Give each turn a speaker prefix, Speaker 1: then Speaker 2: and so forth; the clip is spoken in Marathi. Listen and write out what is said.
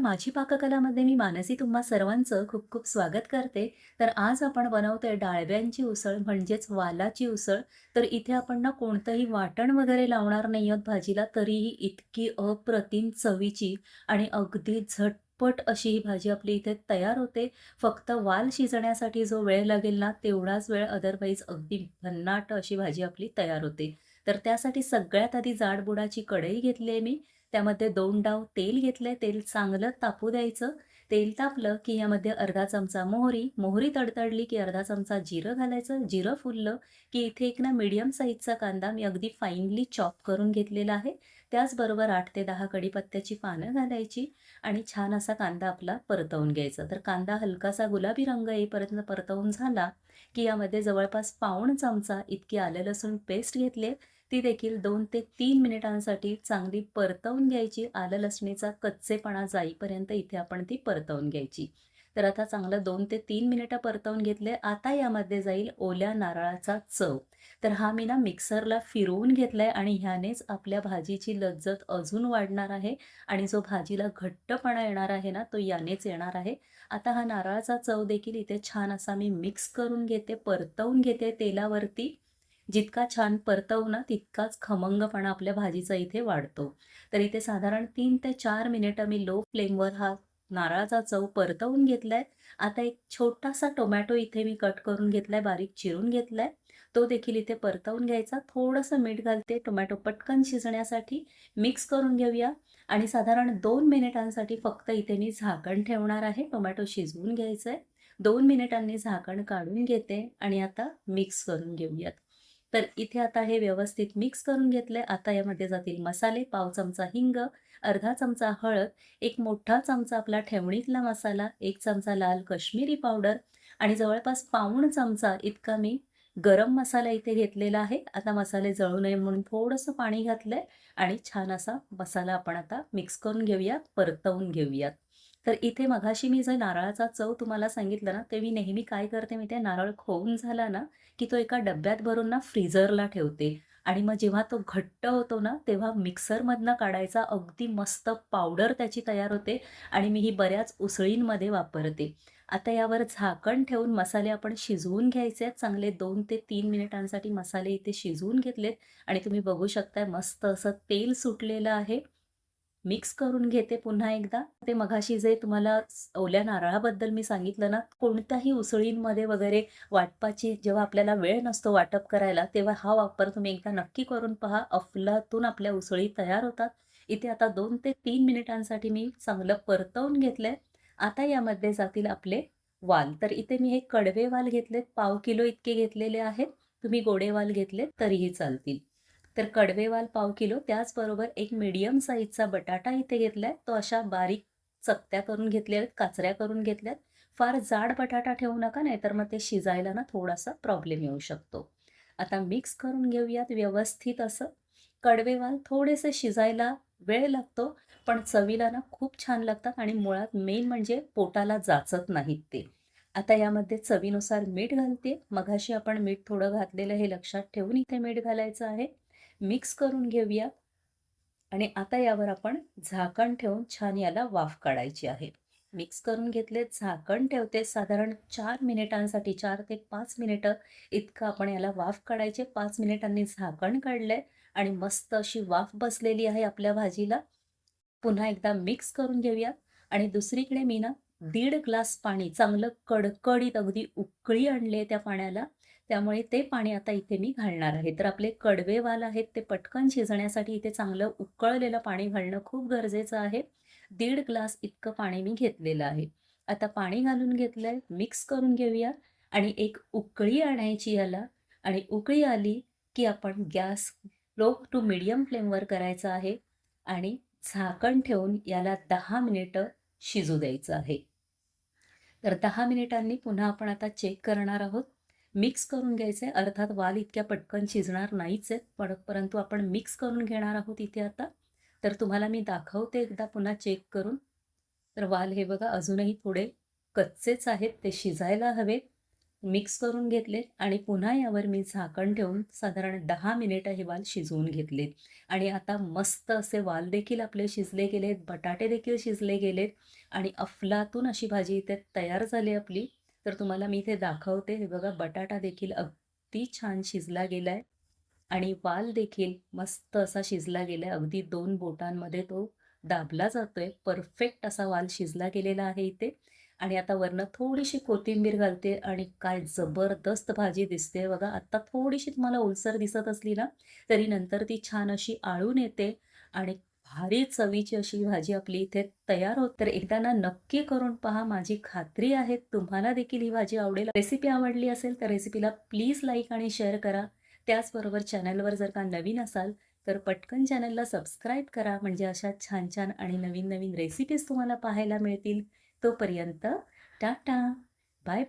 Speaker 1: माझी पाककलामध्ये मी मानसी तुम्हा सर्वांचं खूप खूप स्वागत करते. तर आज आपण बनवतोय डाळव्यांची उसळ म्हणजेच वालाची उसळ. तर इथे आपण ना कोणतंही वाटण वगैरे लावणार नाही आहोत भाजीला, तरीही इतकी अप्रतिम चवीची आणि अगदी झटपट अशी ही भाजी आपली इथे तयार होते. फक्त वाल शिजण्यासाठी जो वेळ लागेल ना, तेवढाच वेळ अदरवाईज अगदी भन्नाट अशी भाजी आपली तयार होते. तर त्यासाठी सगळ्यात आधी जाडबुडाची कढई घेतली आहे मी. त्यामध्ये 2 डाव तेल घेतलंय. तेल चांगलं तापू द्यायचं. तेल तापलं की यामध्ये अर्धा चमचा मोहरी, मोहरी तडतडली की अर्धा चमचा जिरं घालायचं. जिरं फुललं की इथे एक ना मीडियम साईजचा कांदा मी अगदी फाईनली चॉप करून घेतलेला आहे. त्याचबरोबर 8 ते 10 कढीपत्त्याची पानं घालायची आणि छान असा कांदा आपला परतवून घ्यायचा. तर कांदा हलकासा गुलाबी रंग येईपर्यंत परतवून झाला की यामध्ये जवळपास पाऊण चमचा इतकी आलं लसूण पेस्ट घेतली. ती देखील 2 ते 3 मिनिटांसाठी चांगली परतवून घ्यायची. आलं लसणीचा कच्चेपणा जाईपर्यंत इथे आपण ती परतवून घ्यायची. तर आता चांगलं 2 ते 3 मिनिटं परतवून घेतले. आता यामध्ये जाईल ओल्या नारळाचा चव. तर हा मी ना मिक्सरला फिरवून घेतलाय आणि ह्यानेच आपल्या भाजीची लज्जत अजून वाढणार आहे आणि जो भाजीला घट्टपणा येणार आहे ना, तो यानेच येणार आहे. आता हा नारळाचा चव देखील इथे छान असा मी मिक्स करून घेते, परतवून घेते तेलावरती. जितका छान परतवू ना, तितकाच खमंगपणा आपल्या भाजीचा इथे वाढतो. तर इथे साधारण 3 ते 4 मिनिटं मी लो फ्लेमवर हा नारळाचा चव परतवून घेतलाय. आता एक छोटासा टोमॅटो इथे मी कट करून घेतलाय, बारीक चिरून घेतलाय. तो देखील इथे परतवून घ्यायचा. थोडंसं मीठ घालते टोमॅटो पटकन शिजण्यासाठी. मिक्स करून घेऊया आणि साधारण 2 मिनिटांसाठी फक्त इथे मी झाकण ठेवणार आहे. टोमॅटो शिजवून घ्यायचंय. 2 मिनिटांनी झाकण काढून घेते आणि आता मिक्स करून घेऊयात. तर इथे आता हे व्यवस्थित मिक्स करून घेतलंय. आता यामध्ये जातील मसाले, पाव चमचा हिंग, अर्धा चमचा हळद, एक मोठा चमचा आपला ठेवणीतला मसाला, 1 चमचा लाल काश्मीरी पावडर आणि जवळपास पाऊण चमचा इतका मी गरम मसाला इथे घेतलेला आहे. आता मसाले जळू नये म्हणून थोडंसं पाणी घातलंय आणि छान असा मसाला आपण आता मिक्स करून घेऊयात, परतवून घेऊयात. तर इथे मघाशी मी जे नारळाचा चव तुम्हाला सांगितलं ना, ते मी नेहमी काय करते माहिती आहे, नारळ खोवून झाला ना, की तो एका डब्यात भरून ना फ्रीझरला ठेवते आणि मग जेव्हा तो घट्ट होतो ना, तेव्हा मिक्सरमधनं काढायचा अगदी मस्त पावडर त्याची तयार होते आणि मी ही बऱ्याच उसळींमध्ये वापरते. आता यावर झाकण ठेवून मसाले आपण शिजवून घ्यायचे आहेत. चांगले 2 ते 3 मिनिटांसाठी मसाले इथे शिजवून घेतलेत आणि तुम्ही बघू शकताय मस्त असं तेल सुटलेलं आहे. मिक्स करून घेते पुन्हा एकदा. ते मघाशी जे तुम्हाला ओल्या नारळाबद्दल मी सांगितलं ना, कोणत्याही उसळींमध्ये वगैरे वाटपाची जेव्हा आपल्याला वेळ नसतो वाटप करायला, तेव्हा हा वापर तुम्ही एकदा नक्की करून पहा. अफलातून आपल्या उसळी तयार होतात. इथे आता 2 ते 3 मिनिटांसाठी मी चांगलं परतवून घेतलंय. आता यामध्ये जातील आपले वाल. तर इथे मी हे कडवे वाल घेतलेत, पाव किलो इतके घेतलेले आहेत. तुम्ही गोडे वाल घेतलेत तरीही चालतील. तर कडवे वाल पाव किलो, त्याचबरोबर एक मीडियम साईजचा बटाटा इथे घेतलाय. तो अशा बारीक चकत्या करून घेतल्या आहेत, काचऱ्या करून घेतल्यात. फार जाड बटाटा ठेवू नका, नाहीतर मग ते शिजायला ना थोडासा प्रॉब्लेम येऊ शकतो. आता मिक्स करून घेऊयात व्यवस्थित असं. कडवे वाल थोडेसे शिजायला वेळ लागतो, पण चवीला ना खूप छान लागतात आणि मुळात मेन म्हणजे पोटाला जाचत नाहीत ते. आता यामध्ये चवीनुसार मीठ घालते. मघाशी आपण मीठ थोडं घातलेलं हे लक्षात ठेवून इथे मीठ घालायचं आहे. मिक्स करून घेऊया आणि आता यावर आपण झाकण ठेवून छान याला वाफ काढायची आहे. मिक्स करून घेतले, झाकण ठेवते साधारण 4 मिनिटांसाठी. 4 ते 5 मिनिटं इतकं आपण याला वाफ काढायचे. 5 मिनिटांनी झाकण काढलंय आणि मस्त अशी वाफ बसलेली आहे आपल्या भाजीला. पुन्हा एकदा मिक्स करून घेऊया आणि दुसरीकडे मी ना 1.5 ग्लास पाणी चांगलं कडकडीत अगदी उकळी आणली त्या पाण्याला. त्यामुळे ते पाणी आता इथे मी घालणार आहे. तर आपले कडवे वाल आहेत ते पटकन शिजण्यासाठी इथे चांगलं उकळलेलं पाणी घालणं खूप गरजेचं आहे. 1.5 ग्लास इतकं पाणी मी घेतलेलं आहे. आता पाणी घालून घेतलंय, मिक्स करून घेऊया आणि एक उकळी आणायची याला आणि उकळी आली की आपण गॅस लो टू मीडियम फ्लेमवर करायचा आहे आणि झाकण ठेवून याला 10 मिनिटं शिजू द्यायचं आहे. तर 10 मिनिटांनी पुन्हा आपण आता चेक करणार आहोत. मिक्स करून घ्यायचं आहे. अर्थात वाल इतक्या पटकन शिजणार नाहीच आहेत, परंतु आपण मिक्स करून घेणार आहोत इथे आता. तर तुम्हाला मी दाखवते एकदा पुन्हा चेक करून. तर वाल हे बघा अजूनही थोडे कच्चेच आहेत, ते शिजायला हवेत. मिक्स करून घेतलेत आणि पुन्हा यावर मी झाकण ठेवून साधारण 10 मिनिटं हे वाल शिजवून घेतलेत. आणि आता मस्त असे वाल देखील आपले शिजले गेलेत, बटाटे देखील शिजले गेलेत आणि अफलातून अशी भाजी इथे तयार झाली आपली. तर तुम्हाला मी इथे दाखवते. हे बघा बटाटा देखील अगदी छान शिजला गेलाय आणि वाल देखील मस्त असा शिजला गेलाय. अगदी 2 बोटांमध्ये तो दाबला जातोय. परफेक्ट असा वाल शिजला गेलेला आहे इथे. आणि आता वरनं थोडीशी कोथिंबीर घालते आणि काय जबरदस्त भाजी दिसते बघा. आता थोडीशी तुम्हाला ओलसर दिसत असली ना, तरी नंतर ती छान अशी आळून येते आणि भारी चवीची अशी भाजी आपली इथे तयार होते. तर एकदा ना नक्की करून पहा. माझी खात्री आहे तुम्हाला देखील ही भाजी आवडेल. रेसिपी आवडली असेल तर रेसिपीला प्लीज लाईक आणि शेअर करा. त्याचबरोबर चॅनलवर जर का नवीन असाल तर पटकन चॅनलला सबस्क्राईब करा. म्हणजे अशा छान-छान आणि नवीन-नवीन रेसिपीज तुम्हाला पाहायला मिळतील. तोपर्यंत टाटा, बाय बाय.